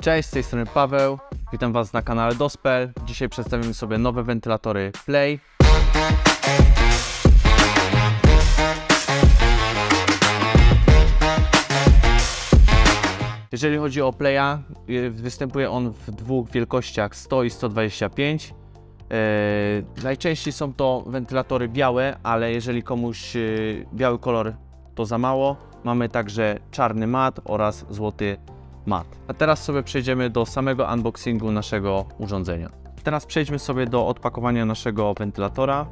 Cześć, z tej strony Paweł, witam Was na kanale Dospel. Dzisiaj przedstawimy sobie nowe wentylatory Play. Jeżeli chodzi o Playa, występuje on w dwóch wielkościach 100 i 125. Najczęściej są to wentylatory białe, ale jeżeli komuś biały kolor to za mało, mamy także czarny mat oraz złoty mat. A teraz sobie przejdziemy do samego unboxingu naszego urządzenia. Teraz przejdźmy sobie do odpakowania naszego wentylatora.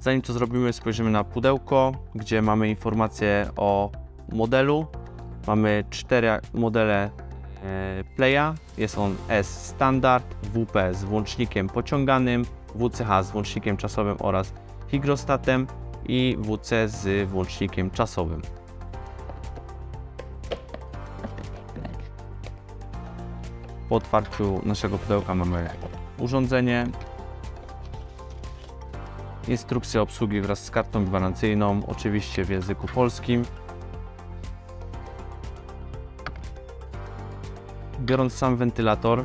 Zanim to zrobimy, spojrzymy na pudełko, gdzie mamy informacje o modelu. Mamy 4 modele Playa. Jest on S standard, WP z włącznikiem pociąganym, WCH z włącznikiem czasowym oraz hygrostatem i WC z włącznikiem czasowym. Po otwarciu naszego pudełka mamy urządzenie, instrukcję obsługi wraz z kartą gwarancyjną, oczywiście w języku polskim. Biorąc sam wentylator,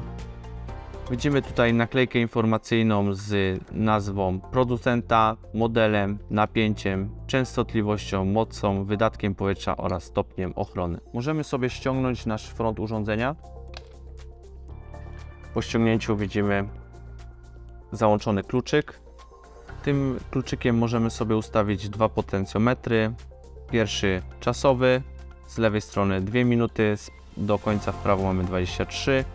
widzimy tutaj naklejkę informacyjną z nazwą producenta, modelem, napięciem, częstotliwością, mocą, wydatkiem powietrza oraz stopniem ochrony. Możemy sobie ściągnąć nasz front urządzenia. Po ściągnięciu widzimy załączony kluczyk. Tym kluczykiem możemy sobie ustawić 2 potencjometry. Pierwszy czasowy, z lewej strony 2 minuty, do końca w prawo mamy 23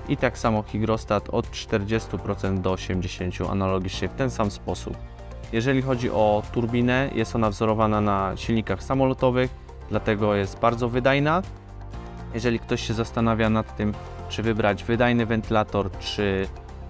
i tak samo hygrostat od 40% do 80% analogicznie w ten sam sposób. Jeżeli chodzi o turbinę, jest ona wzorowana na silnikach samolotowych, dlatego jest bardzo wydajna. Jeżeli ktoś się zastanawia nad tym, czy wybrać wydajny wentylator, czy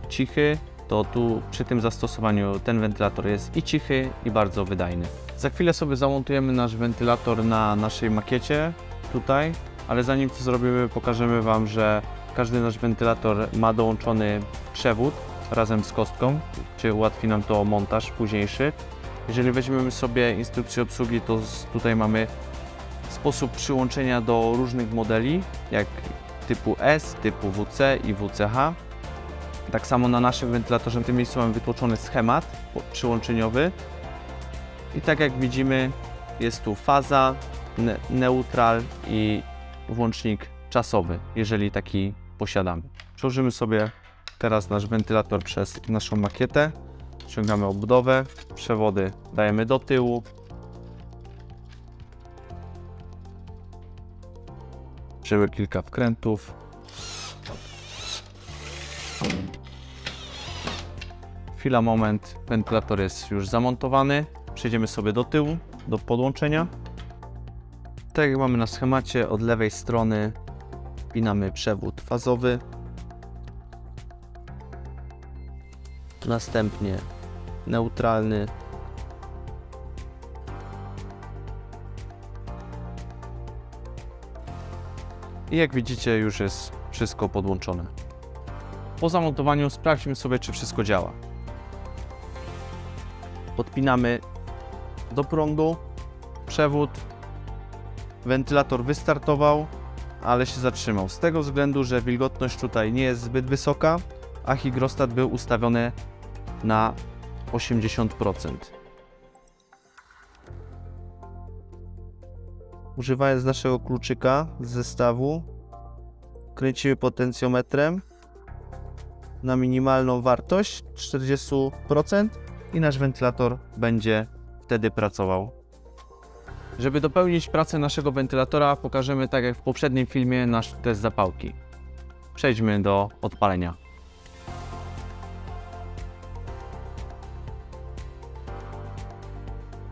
cichy, to tu przy tym zastosowaniu ten wentylator jest i cichy, i bardzo wydajny. Za chwilę sobie zamontujemy nasz wentylator na naszej makiecie tutaj, ale zanim to zrobimy, pokażemy Wam, że każdy nasz wentylator ma dołączony przewód razem z kostką, czy ułatwi nam to montaż późniejszy. Jeżeli weźmiemy sobie instrukcję obsługi, to tutaj mamy sposób przyłączenia do różnych modeli, jak typu S, typu WC i WCH. Tak samo na naszym wentylatorze w tym miejscu mamy wytłoczony schemat przyłączeniowy. I tak jak widzimy, jest tu faza, neutral i włącznik czasowy, jeżeli taki posiadamy. Przełożymy sobie teraz nasz wentylator przez naszą makietę. Ściągamy obudowę, przewody dajemy do tyłu. Bierzemy kilka wkrętów. Chwila, moment, wentylator jest już zamontowany. Przejdziemy sobie do tyłu, do podłączenia. Tak jak mamy na schemacie, od lewej strony wpinamy przewód fazowy. Następnie neutralny. I jak widzicie, już jest wszystko podłączone. Po zamontowaniu sprawdźmy sobie, czy wszystko działa. Podpinamy do prądu przewód. Wentylator wystartował, ale się zatrzymał. Z tego względu, że wilgotność tutaj nie jest zbyt wysoka, a hygrostat był ustawiony na 80%. Używając naszego kluczyka z zestawu, kręcimy potencjometrem na minimalną wartość 40% i nasz wentylator będzie wtedy pracował. Żeby dopełnić pracę naszego wentylatora, pokażemy, tak jak w poprzednim filmie, nasz test zapałki. Przejdźmy do odpalenia.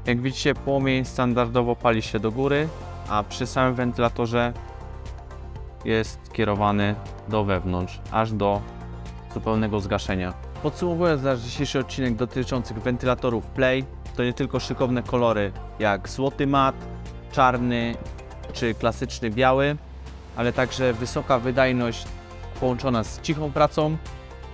Jak widzicie, płomień standardowo pali się do góry, a przy samym wentylatorze jest kierowany do wewnątrz, aż do zupełnego zgaszenia. Podsumowując nasz dzisiejszy odcinek dotyczący wentylatorów Play, to nie tylko szykowne kolory jak złoty mat, czarny czy klasyczny biały, ale także wysoka wydajność połączona z cichą pracą,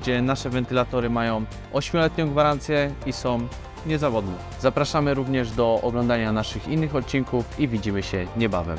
gdzie nasze wentylatory mają 8-letnią gwarancję i są niezawodne. Zapraszamy również do oglądania naszych innych odcinków i widzimy się niebawem.